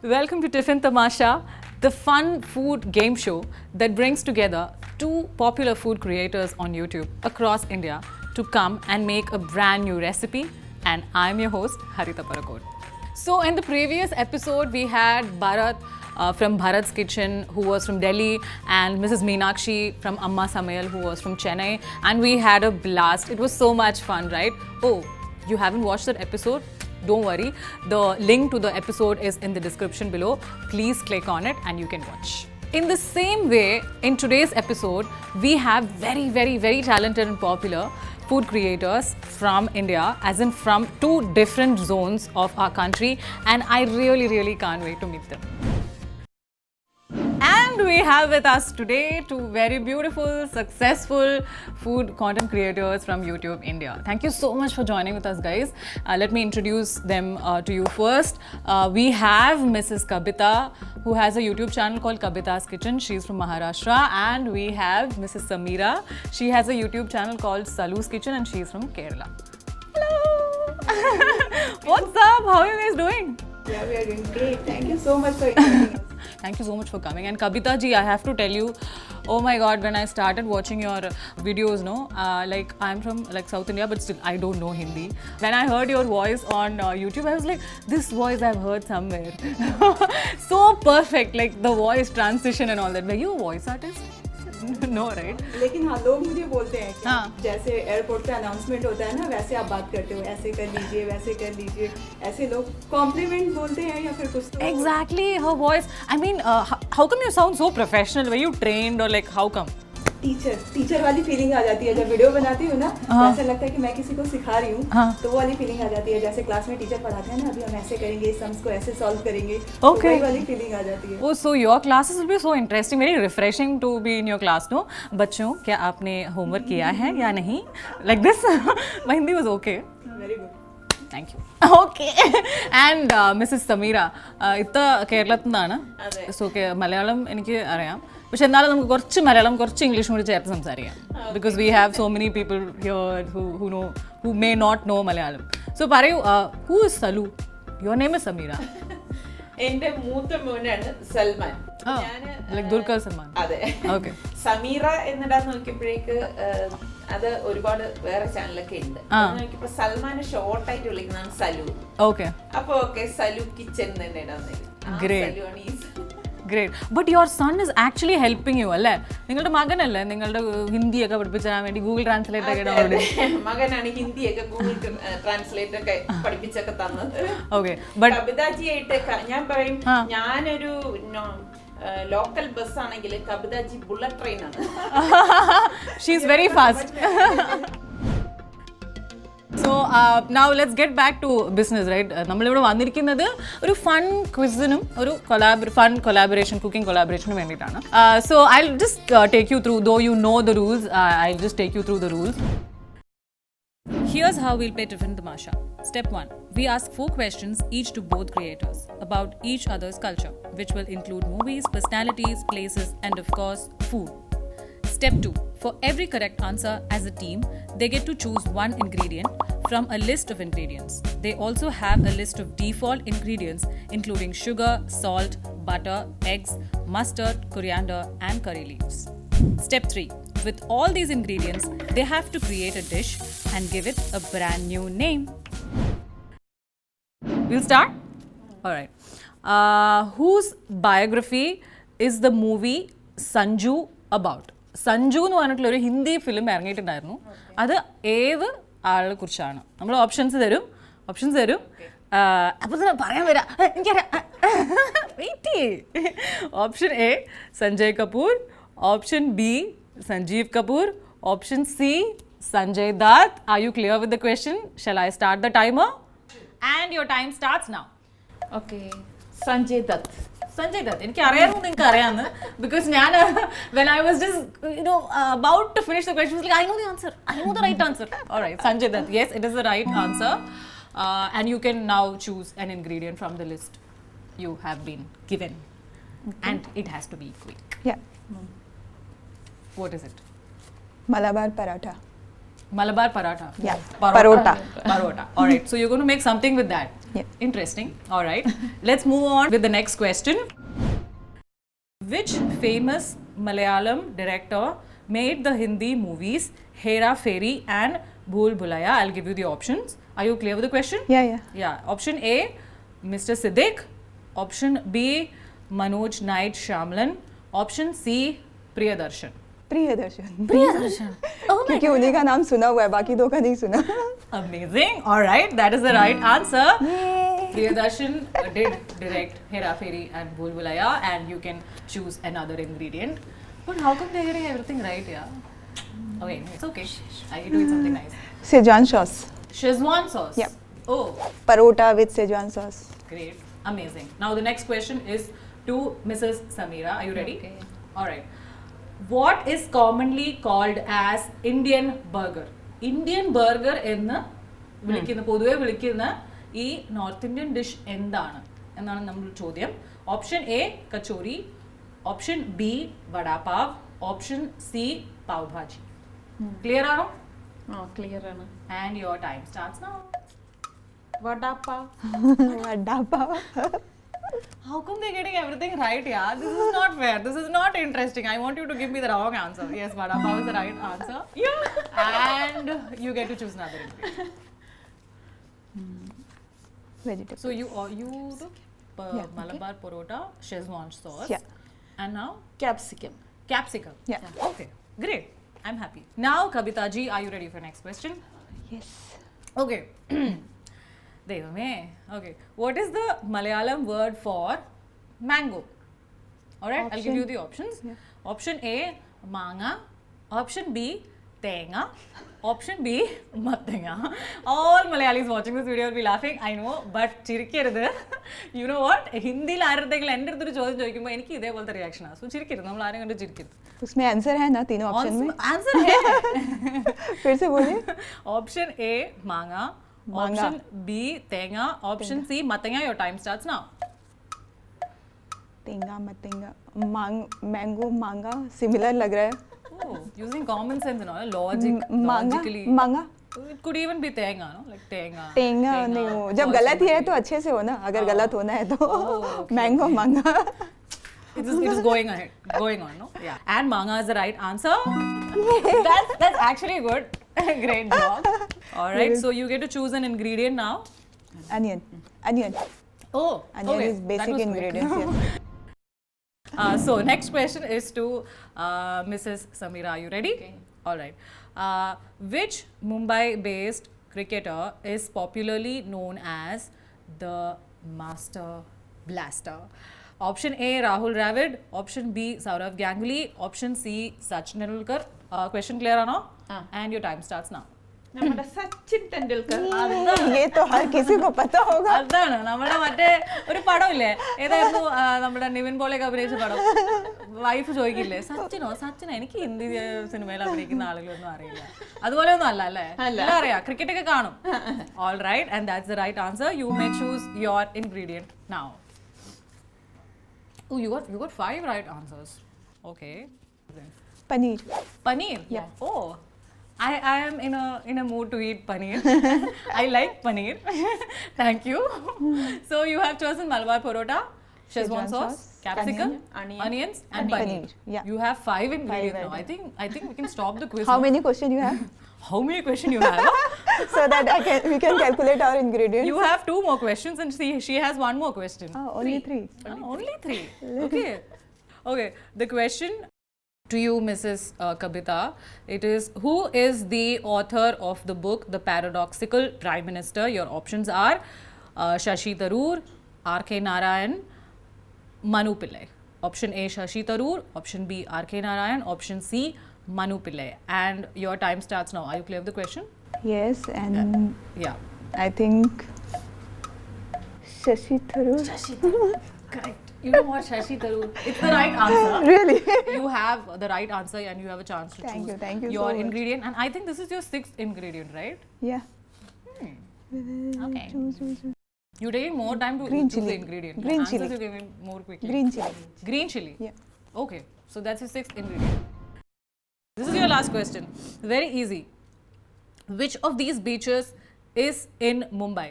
Welcome to Tiffin Tamasha, the fun food game show that brings together two popular food creators on YouTube across India to come and make a brand new recipe. And I'm your host, Harita Parakot. So, in the previous episode, we had Bharat from Bharat's Kitchen, who was from Delhi, and Mrs. Meenakshi from Amma Samayal, who was from Chennai. And we had a blast. It was so much fun, right? Oh, you haven't watched that episode? Don't worry, the link to the episode is in the description below. Please click on it and you can watch. In the same way, in today's episode, we have very talented and popular food creators from India, as in from two different zones of our country, and I really can't wait to meet them. And we have with us today two very beautiful, successful food content creators from YouTube India. Thank you so much for joining with us, guys. Let me introduce them to you first. We have Mrs. Kabita, who has a YouTube channel called Kabita's Kitchen. She's from Maharashtra. And we have Mrs. Sameera. She has a YouTube channel called Salu's Kitchen and she's from Kerala. Hello! What's up? How are you guys doing? Yeah, we are doing great. Thank you so much for inviting us. Thank you so much for coming. And Kabita ji, I have to tell you, oh my god, when I started watching your videos, like I'm from South India, but still I don't know Hindi. When I heard your voice on YouTube, I was like, this voice I've heard somewhere. So perfect, like the voice transition and all that. Were you a voice artist? No, right? लेकिन हाँ लोग मुझे बोलते हैं कि हाँ. जैसे airport पे अनाउंसमेंट होता है ना वैसे आप बात करते हो ऐसे कर लीजिए वैसे कर लीजिए ऐसे लोग कॉम्प्लीमेंट बोलते हैं या फिर कुछ तो Exactly, her voice. I mean, how come you sound so professional? Were you trained or like how come? Teacher वाली फीलिंग आ जाती है जब वीडियो बनाती हूँ ना ऐसा लगता है कि मैं किसी को सिखा रही हूँ तो वो वाली फीलिंग आ जाती है जैसे क्लास में टीचर पढ़ाते हैं ना अभी हम ऐसे करेंगे सम्स को ऐसे सॉल्व करेंगे तो वही वाली फीलिंग आ जाती है Oh, so your classes will be so interesting, very refreshing to be in your class, no? बच्चों, क्या आपने homework किया है या नहीं? Like this, my Hindi was okay. Very good Thank you. Okay. And Mrs. Sameera, ഇത്ത കേരളത്തിൽ നിന്നാണ്. സോ മലയാളം എനിക്ക് അറിയാം. പക്ഷെ എന്നാലും നമുക്ക് കുറച്ച് മലയാളം കുറച്ച് ഇംഗ്ലീഷും കൂടി ചേർത്ത് സംസാരിക്കാം. Because we have so many people here who may not know Malayalam. So പറയൂ, who is Salu? Your name is Sameera. എന്റെ മൂത്ത മോനാണ് സൽമാൻ. Like ദുൽഖർ സൽമാൻ. അതെ. Okay. സമീറ എന്നിടാൻ നോക്കിയപ്പോഴേക്ക് അത് ഒരുപാട് വേറെ ചാനലൊക്കെ ഉണ്ട്. നോക്കിയപ്പോ സൽമാനെ ഷോർട്ട് ആയിട്ട് വിളിക്കുന്നതാണ് സലു. Okay. അപ്പൊ ഓക്കെ സലു കിച്ചൺ തന്നെ ഇടാൻ. Great. Great. But your son is actually helping you, അല്ലേ? നിങ്ങളുടെ മകനല്ലേ നിങ്ങളുടെ ഹിന്ദിയൊക്കെ പഠിപ്പിച്ചു തരാൻ വേണ്ടി ഗൂഗിൾ ട്രാൻസ്ലേറ്റ് ഒക്കെ ഡൗൺലോഡ് ചെയ്തു. മകനാണ് ഹിന്ദിയൊക്കെ ഗൂഗിൾ ട്രാൻസ്ലേറ്റ് ഒക്കെ പഠിപ്പിച്ചൊക്കെ തന്നത്. Okay. But കവിതാജിയായിട്ട് ഞാൻ പറയും ഞാനൊരു ലോക്കൽ ബസ് ആണെങ്കിൽ കവിതാജി ബുള്ളറ്റ് ട്രെയിൻ ആണ്. she is very fast. So now let's get back to business, right? നമ്മളിവിടെ വന്നിരിക്കുന്നത് ഒരു ഫൺ ക്വിസിനും ഒരു ഫൺ കൊളാബറേഷൻ കുക്കിംഗ് കൊളാബറേഷനും വേണ്ടിയിട്ടാണ്. So I'll just take you through, though you know the rules, I'll just take you through the rules. Here's how we'll play Tiffin Tamasha. Step 1. We ask 4 questions each to both creators about each other's culture, which will include movies, personalities, places, and of course, food. Step 2. For every correct answer as a team, they get to choose one ingredient from a list of ingredients. They also have a list of default ingredients including sugar, salt, butter, eggs, mustard, coriander, and curry leaves. Step 3. With all these ingredients, they have to create a dish and give it a brand new name. We'll start? Alright. Whose biography is the movie Sanju about? Sanju എന്ന് പറഞ്ഞിട്ടുള്ള ഒരു Hindi film ഇറങ്ങിയിട്ടുണ്ടായിരുന്നു. അത് ഏത് ആളെ കുറിച്ചാണ്? നമ്മൾ options തരും. അപ്പോൾ തന്നെ പറയാൻ വരാം. എനിക്കറിയാം. വെയിറ്റ് ചെയ്യ്. Option A Sanjay Kapoor, option B Sanjeev Kapoor, option C Sanjay Dutt. Are you clear with the question? Shall I start the timer? And your time starts now. Okay. Sanjay Dutt. Sanjay Dutt. എനിക്ക് അറിയാമോ നിങ്ങൾക്ക് അറിയാമെന്ന് because ഞാൻ when I was just about to finish the question I was like I know the right answer. Alright, Sanjay Dutt. Yes, it is the right answer. And you can now choose an ingredient from the list you have been given. Okay. And it has to be quick. Yeah. What is it? Malabar paratha. Malabar paratha. Yeah. Parota. Parota. All right. So you're going to make something with that. Yeah. Interesting. All right. Let's move on with the next question. Which famous Malayalam director made the Hindi movies Hera Fairy and Bhool Bhulaiya? I'll give you the options. Are you clear with the question? Yeah. Yeah. Option A, Mr. Siddiq. Option B, Manoj Knight Shyamalan. Option C, Priyadarshan. Priyadarshan Priyadarshan. Oh क्योंकि उन्हीं का नाम सुना हुआ है, बाकी दो का नहीं सुना. Amazing. All right, that is the right answer. Priyadarshan did direct Hera Fairy and Bhool Bhulaiya, and you can choose another ingredient. But how come they're getting everything right, yeah? Okay, it's okay. I can do something nice. Szechuan sauce. Szechuan sauce. Yep. Oh, Parota with Szechuan sauce. great. Amazing. Now the next question is to Mrs. Samira. Are you ready? Okay. All right. What is commonly called as Indian burger? Indian burger എന്ന് വിളിക്കുന്ന പൊതുവെ വിളിക്കുന്ന ഈ north Indian dish എന്താണ് എന്നാണ് നമ്മുടെ ചോദ്യം. Option A kachori, option B vada pav, option C pav bhaji. Clear ആണോ? ക്ലിയർ ആണ്. And your time starts now. Vada pav. Vada pav. How come they're getting everything right, yeah? This is not fair. This is not interesting. I want you to give me the wrong answer. Yes, vada pav is the right answer. Yeah. And you get to choose another ingredient. Vegetable. So you took Malabar parota, Szechuan sauce. Yeah. And now capsicum. capsicum. Yeah. Okay. Great. I'm happy. Now, Kavita ji, are you ready for next question? Yes. Okay. Devame. Okay. What is the Malayalam word for mango? Alright, I'll give you the options. Yeah. Option A, manga. Option B, tenga. Option B, mattenga. All Malayalis watching this video will be laughing, I know, but chirikkerudhu. You know what? ഹിന്ദിയിൽ ആരുടെയെങ്കിലും എൻ്റെ അടുത്തൊരു ചോദ്യം ചോദിക്കുമ്പോൾ എനിക്ക് ഇതേപോലത്തെ റിയാക്ഷനാണ്. So ചിരിക്കരുത്, നമ്മൾ ആരും കണ്ട് ചിരിക്കരുത്. उसमें आंसर है ना तीनों ऑप्शन में? आंसर है. फिर से बोलिए. Option A, manga. Option B, tenga. Option C, mattenga. Your time starts now. तेंगा मतेंगा मैंगो मांगा सिमिलर लग रहा है. Oh, using common sense and all, logically. मांगा It could even be tenga, no? Like tenga. टेंगा नहीं हो, जब गलत ही है तो अच्छे से हो ना, अगर गलत होना है तो मैंगो मांगा. It is going ahead, going on, no? Yeah. And manga is the right answer. That's actually good. Great job. All right, so you get to choose an ingredient now. onion. Oh, Onion okay. is That basic was quick. ingredient. Yes. So next question is to Mrs. Samira. Are you ready? Okay. All right. Which Mumbai-based cricketer is popularly known as the Master Blaster? Option A, Rahul Dravid. Option B, Saurav Ganguly. Option C, Sachin Tendulkar. Question clear or no? And your time starts now. നമ്മുടെ സച്ചിൻ ടെണ്ടുൽക്കർ. ये तो हर किसी को पता होगा. അതാണ് നമ്മുടെ മറ്റേ ഒരു പടമില്ലേ, ഏതായിരുന്നു നമ്മുടെ നിവിൻ പോളിയൊക്കെ അഭിനയിച്ച പടം, വൈഫ് ചോദിക്കില്ലേ സച്ചിനോ എനിക്ക് ഹിന്ദി സിനിമയിൽ അഭിനയിക്കുന്ന ആളുകളൊന്നും അറിയില്ല. അതുപോലെ ഒന്നും അല്ല അല്ലേ? എല്ലാം അറിയാം, ക്രിക്കറ്റ് ഒക്കെ കാണും. All right, and that's the right answer. You may choose your ingredient now. Oh, you got 5 right answers. Okay. Paneer. Paneer. Yeah. Oh, I am in a mood to eat paneer. I like paneer. Thank you. So you have chosen Malabar parota, Szechuan sauce, capsicum, onions, and paneer. Yeah. You have 5 ingredients now. items. I think we can stop the quiz. How now. many questions you have? How many questions you have? So that we can calculate our ingredients. You have 2 more questions, and she has 1 more question. Oh, only 3. Only 3. Okay. Okay. The question to you, Mrs. Kavita, it is, who is the author of the book The Paradoxical Prime Minister? Your options are Shashi Tharoor, R.K. Narayan, Manu Pillai. Option A, Shashi Tharoor. Option B, R.K. Narayan. Option C, Manu Pillai. And your time starts now. Are you clear with the question? Yes, and Yeah. I think Shashi Tharoor. Correct. You know what, Shashi Tharoor? It's the right answer. Really? You have the right answer and you have a chance to Thank choose you so your much. ingredient. And I think this is your 6th ingredient, right? Yeah. Okay. Choose. You're taking more time to Green choose the chilli. ingredient. Green Answers chilli. you're giving more quickly. Green chilli. Green chilli. Yeah. Okay. So that's your 6th ingredient. This is your last question. Very easy. Which of these beaches is in Mumbai?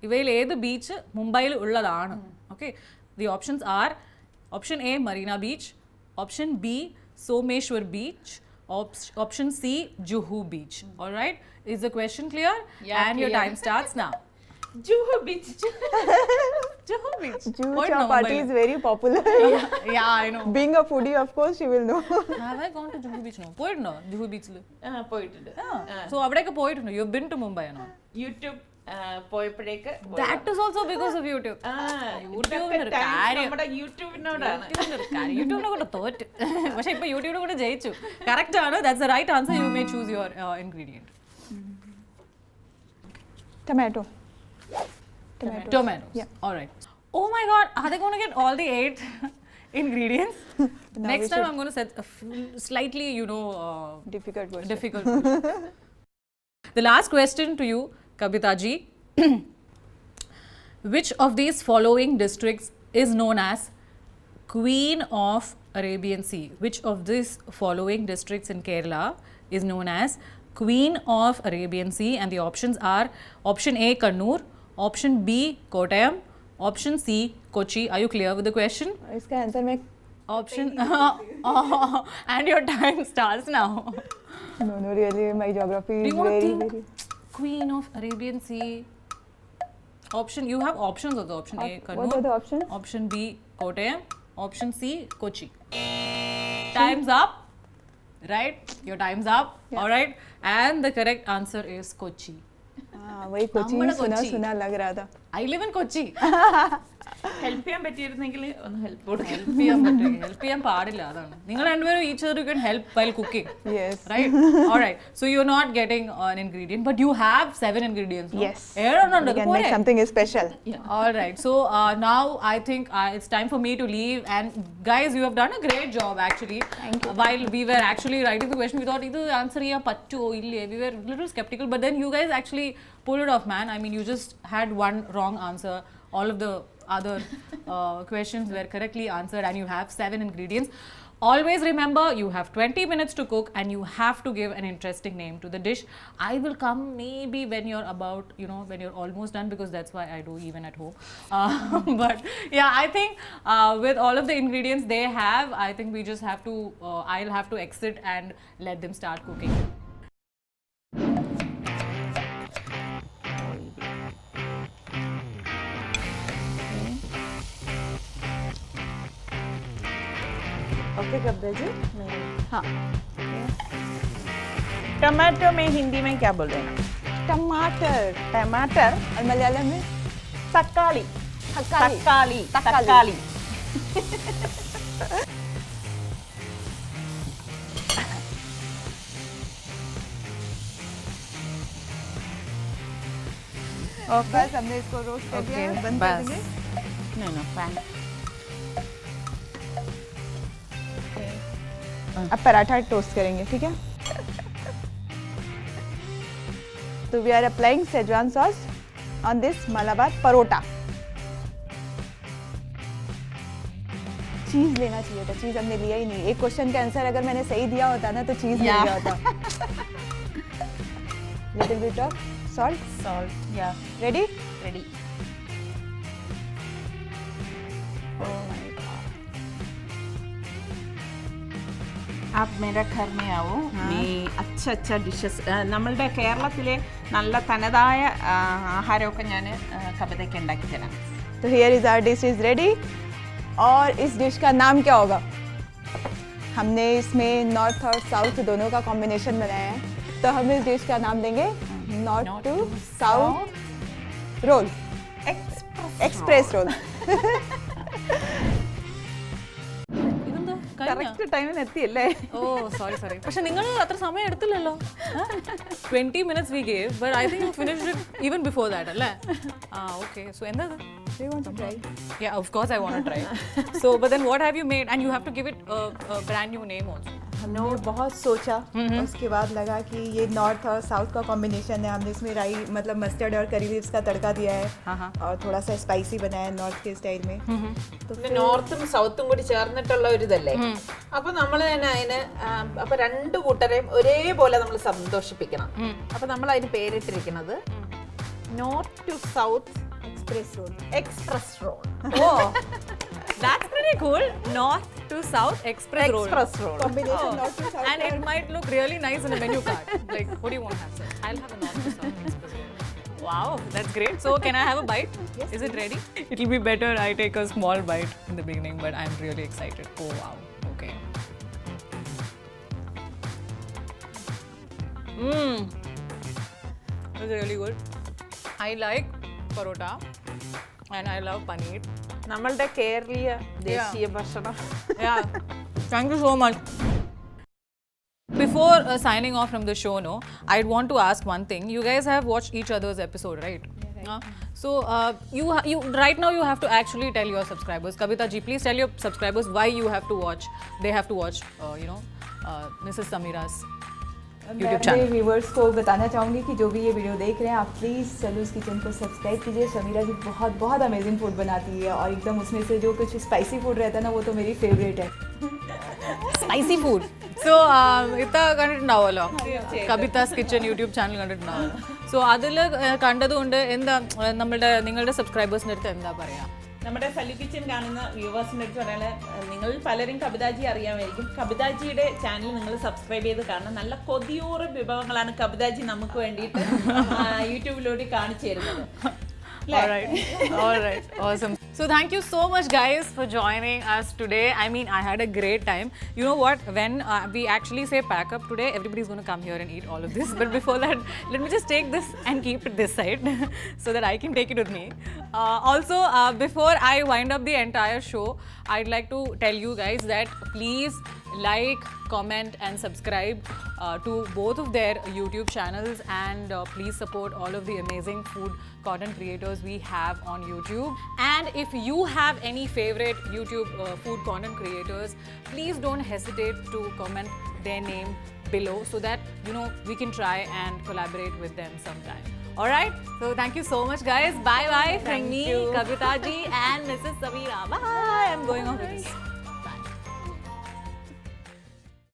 ഇവയിൽ ഏത് beach മുംബൈയിൽ ഉള്ളതാണ്? Okay, the options are option A Marina Beach, option B Someshwar Beach, option C Juhu Beach. All right, is the question clear? Yeah, And your clear. time starts now. Juhu Beach. Juhu Beach. Juhu What chapati is very popular. Yeah, I know. Being a foodie, of course, she will know. Have I gone to Juhu Beach? No. പോയിട്ടുണ്ടോ ജുഹു ബീച്ചിൽ? പോയിട്ടുണ്ട്. So അവിടെയൊക്കെ പോയിട്ടുണ്ടോ? You've been to Mumbai ആണോ? YouTube പോയപ്പോഴേക്ക് That is also because of YouTube. യൂട്യൂബിന് ഒരു ഇതൊക്കെ കാര്യം. നമ്മുടെ യൂട്യൂബിനോടാണ്. യൂട്യൂബിനെ കൊണ്ട് തോറ്റ്. പക്ഷെ ഇപ്പൊ യൂട്യൂബിനെ കൊണ്ട് ജയിച്ചു. കറക്റ്റ് ആണ്. That's the right answer. You may choose your ingredient. Tomato. Tomatoes. Yeah. All right. Oh my God, are they going to get all the 8 ingredients? Next we time I'm going to set a slightly, Difficult question. difficult. The last question to you, Kabita ji. Which of these following districts is known as Queen of Arabian Sea? Which of these following districts in Kerala is known as Queen of Arabian Sea? And the options are option A Kannur, option B Kottayam, option C Kochi. Are you clear with the question? इसका answer मैं Option and your time starts now. no really my geography Do is you want to very think? very. Queen of Arabian Sea. Option, you have options also. Option A Kannur. What are the options? Option B Kottayam, option C Kochi. Time's up. Right? Your time's up. Yeah. All right. And the correct answer is Kochi. हाँ वही कोची നമ്മുടെ सुना കൊച്ചി. सुना लग रहा था. I live in Kochi. Help ചെയ്യാൻ പറ്റിയിരുന്നെങ്കിൽ ഒന്ന് ഹെൽപ്പ് കൊടുക്കാം. Help ചെയ്യാൻ പാടില്ല അതാണ്. നിങ്ങൾ രണ്ടുപേരും each other you can help while cooking. Yes. Right? All right. So you're not getting an ingredient, but you have 7 ingredients. No? Yes. ഏഴെണ്ണം We can make something special. All right. So now I think it's time for me to leave. And guys, you have done a great job actually. Thank you. While we were actually writing the question, we thought either answer ya pattu ille. We were a little skeptical, but then you guys actually pulled it off, man. I mean, you just had one wrong answer. All of the other questions were correctly answered, and you have 7 ingredients. Always remember, you have 20 minutes to cook and you have to give an interesting name to the dish. I will come maybe when you're about, when you're almost done, because that's why I do even at home. But yeah, I think with all of the ingredients they have, I think we just have to, I'll have to exit and let them start cooking. Okay कब्जा जी. हाँ. Tomato में हिंदी में क्या बोल रहे हैं? टमाटर. टमाटर. और मलयालम में तक्काली. तक्काली. तक्काली. बस हमने इसको रोस्ट कर दिया है. बंद कर देंगे. No, fine. अब पराठा टोस्ट करेंगे, ठीक है? तो we are applying schezwan sauce on this malabar parotta. Cheese लेना चाहिए था, चीज हमने लिया ही नहीं. एक क्वेश्चन का आंसर अगर मैंने सही दिया होता ना तो चीज मिल गया होता. Little bit of salt. Salt. Yeah. Ready? Ready. Oh my god. आप मेरे घर में आओ. मैं अच्छा ഡിഷസ് നമ്മളുടെ കേരളത്തിലെ നല്ല തനതായ ആഹാരമൊക്കെ ഞാൻ കവിതയ്ക്ക് ഉണ്ടാക്കി തരാം. तो here is our dish is ready. और इस डिश का नाम क्या होगा? हमने इसमें नॉर्थ और साउथ दोनों का कॉम्बिनेशन बनाया है, तो हम इस डिश का नाम देंगे north to south roll. Express roll. ഇതെന്താ? കഴിഞ്ഞോ? കറക്റ്റ് ടൈമിന് എത്തിയല്ലേ? ഓ സോറി പക്ഷെ നിങ്ങൾ അത്ര സമയം എടുത്തില്ലല്ലോ. 20 minutes we gave, but I think you finished it even before that, അല്ലേ? Okay, so എന്താ ഇത്? Do you want to try? Yeah, of course I want to try. So but then what have you made? And you have to give it a brand new name also. हमने बहुत सोचा, उसके बाद लगा कि ये नॉर्थ और south का कॉम्बिनेशन है। हमने इसमें राई मतलब मस्टर्ड और करी लीव्स का तड़का दिया है और थोड़ा सा स्पाइसी बनाया है नॉर्थ के स्टाइल में। तो നോർത്തും സൗത്തും കൂടി ചേർന്നിട്ടുള്ള ഒരു ഇതല്ലേ, അപ്പൊ നമ്മൾ തന്നെ അതിന് അപ്പൊ രണ്ടു കൂട്ടരെയും ഒരേപോലെ നമ്മൾ സന്തോഷിപ്പിക്കണം. അപ്പൊ നമ്മൾ അതിന് പേരിട്ടിരിക്കുന്നത് north to south express roll. Oh, that's pretty cool. North to South Express roll. combination north to south And it might look really nice in a menu card. Like, what do you want to have, sir? I'll have a North to South Express roll. Wow, that's great. So, can I have a bite? Yes, Is it ready? It'll be better I take a small bite in the beginning, but I'm really excited. Oh, wow. Okay. It's really good. I like parota and I love paneer. നമ്മളുടെ കേരളീയ ദേശീയ ഭക്ഷണം. Yeah, thank you so much. Before signing off from the show, no, I'd want to ask one thing. You guys have watched each other's episode, right? So you right now you have to actually tell your subscribers. Kavita ji, please tell your subscribers why you have to watch. They have to watch, Mrs. Samira's मैं YouTube अपने channel. Viewers को बताना चाहूँगी कि जो भी ये video देख रहे हैं, आप प्लीज़ सलूस किचन को सब्सक्राइब कीजिए. समीरा जी बहुत बहुत अमेजिंग फूड बनाती है और एकदम उसमें से जो कुछ स्पाइसी फूड रहता है ना, वो तो मेरी फेवरेट है. Spicy food. So, ഇത്ത കണ്ടിട്ടുണ്ടാവുമല്ലോ കബിതാസ് കിച്ചൺ യൂട്യൂബ് ചാനൽ കണ്ടിട്ടുണ്ടാവുമല്ലോ. സോ അതിൽ കണ്ടതുകൊണ്ട് എന്താ നിങ്ങളുടെ സബ്സ്ക്രൈബേഴ്സിൻ്റെ അടുത്ത് എന്താ പറയാ? നമ്മുടെ സലു കിച്ചൻ കാണുന്ന വ്യൂവേഴ്സിൻ്റെ അടുത്ത് പറയാൻ, നിങ്ങൾ പലരും കവിതാജി അറിയാമായിരിക്കും. കവിതാജിയുടെ ചാനൽ നിങ്ങൾ സബ്സ്ക്രൈബ് ചെയ്ത് കാണണം. നല്ല കൊതിയൂറ് വിഭവങ്ങളാണ് കവിതാജി നമുക്ക് വേണ്ടിയിട്ട് യൂട്യൂബിലൂടെ കാണിച്ചു തരുന്നത്. All right, awesome. So thank you so much guys for joining us today. I mean, I had a great time. You know what, when we actually say pack up today, everybody's going to come here and eat all of this. But before that, let me just take this and keep it this side so that I can take it with me. Also, before I wind up the entire show, I'd like to tell you guys that please like, comment and subscribe to both of their YouTube channels, and please support all of the amazing food content creators we have on YouTube. And if you have any favorite YouTube food content creators, please don't hesitate to comment their name below so that we can try and collaborate with them sometime. All right, so thank you so much guys. Bye bye from me, Kavita ji and Mrs. Samira. Bye. I'm going off with this.